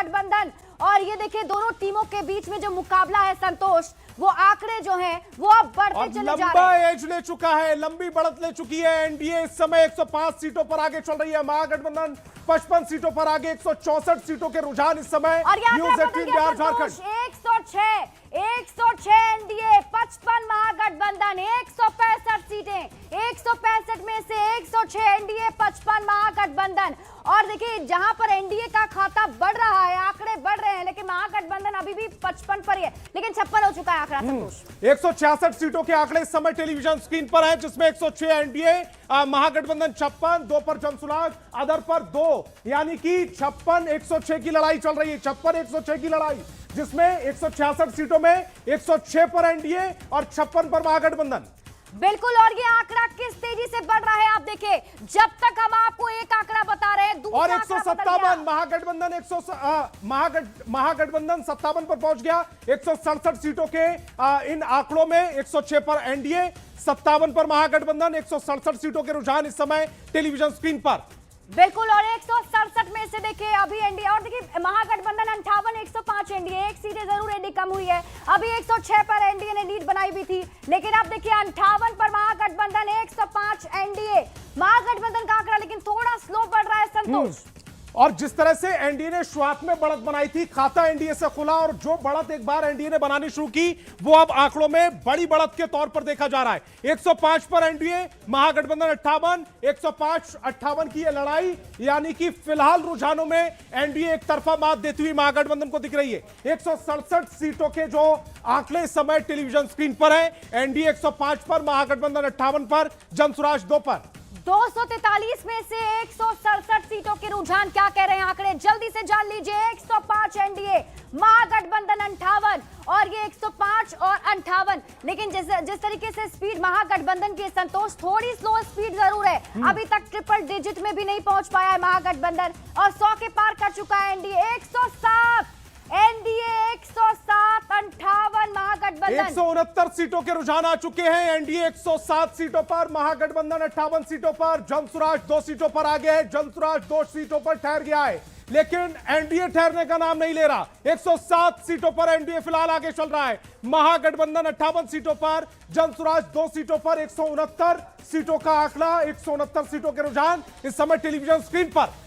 महागठबंधन। और ये देखिए दोनों टीमों के बीच में जो मुकाबला है संतोष, वो आंकड़े जो हैं वो अब बढ़ते चले जा रहे हैं। लंबा एज ले चुका है, लंबी बढ़त ले चुकी है एनडीए। इस समय 105 सीटों पर आगे चल रही है, महागठबंधन 55 सीटों पर आगे, 164 सीटों के रुझान इस समय न्यूज 18 बिहार झारखंड। 106 एनडीए, 55 महागठबंधन, 165 सीटें, 165 में से 106 एनडीए, 55 महागठबंधन। और देखिए जहां पर एनडीए का खाता बढ़ रहा है, आंकड़े बढ़ रहे हैं, लेकिन महागठबंधन अभी भी 55 पर ही है, लेकिन 56 हो चुका है आंकड़ा संतोष। 166 सीटों के आंकड़े इस समय टेलीविजन स्क्रीन पर है, जिसमें 106 एनडीए, महागठबंधन 56, 2 पर जनसुराज, अदर पर 2, यानी कि 56 106 की लड़ाई चल रही है। 56 106 की लड़ाई, जिसमें 166 सीटों में 106 पर एनडीए और 56 पर महागठबंधन। बिल्कुल, और ये आंकड़ा किस तेजी से बढ़ रहा है आप देखिए। जब तक हम आपको एक आंकड़ा बता रहे हैं, दूसरा और 157 महागठबंधन महागठबंधन 57 पर पहुंच गया। 167 सीटों के इन आंकड़ों में 106 पर एनडीए, 57 पर महागठबंधन, 167 सीटों के रुझान इस समय टेलीविजन स्क्रीन पर। बिल्कुल, और 167 में से देखिए अभी एनडीए, और देखिए महागठबंधन 58, 105 एनडीए, एक सीटें जरूर एनडीए कम हुई है। अभी 106 पर एनडीए ने लीड बनाई भी थी, लेकिन अब देखिए 58 पर महागठबंधन, 105 एनडीए। महागठबंधन का आंकड़ा लेकिन थोड़ा स्लो बढ़ रहा है संतोष। और जिस तरह से एनडीए ने शुरुआत में बढ़त बनाई थी, खाता एनडीए से खुला, और जो बढ़त एक बार एनडीए ने बनानी शुरू की, वो अब आंकड़ों में बड़ी बढ़त के तौर पर देखा जा रहा है। 105 पर एनडीए, महागठबंधन 58, 105 58 की यह लड़ाई, यानी कि फिलहाल रुझानों में एनडीए एक तरफा मात देती हुई महागठबंधन को दिख रही है। 167 सीटों के जो आंकड़े इस समय टेलीविजन स्क्रीन पर है, एनडीए 105 पर, महागठबंधन 58 पर, जनसुराज 2 पर। 243 में से 167 सीटों के रुझान क्या कह रहे हैं आंकड़े, जल्दी से जान लीजिए। 105 एनडीए, महागठबंधन 58, और ये 105 और 58। लेकिन जिस तरीके से स्पीड महागठबंधन की संतोष, थोड़ी स्लो स्पीड जरूर है, अभी तक ट्रिपल डिजिट में भी नहीं पहुंच पाया है महागठबंधन, और 100 के पार कर चुका है एनडीए। 107 एनडीए, 107, 58 महागठबंधन। 169 सीटों के रुझान आ चुके हैं। एनडीए 107 सीटों पर, महागठबंधन 58 सीटों पर, जनसुराज 2 सीटों पर आगे है, जनसुराज 2 सीटों पर ठहर गया है, लेकिन एनडीए ठहरने का नाम नहीं ले रहा। 107 सीटों पर एनडीए फिलहाल आगे चल रहा है, महागठबंधन 58 सीटों पर, जनसुराज 2 सीटों पर। 169 सीटों का आंकड़ा, 169 सीटों के रुझान इस समय टेलीविजन स्क्रीन पर।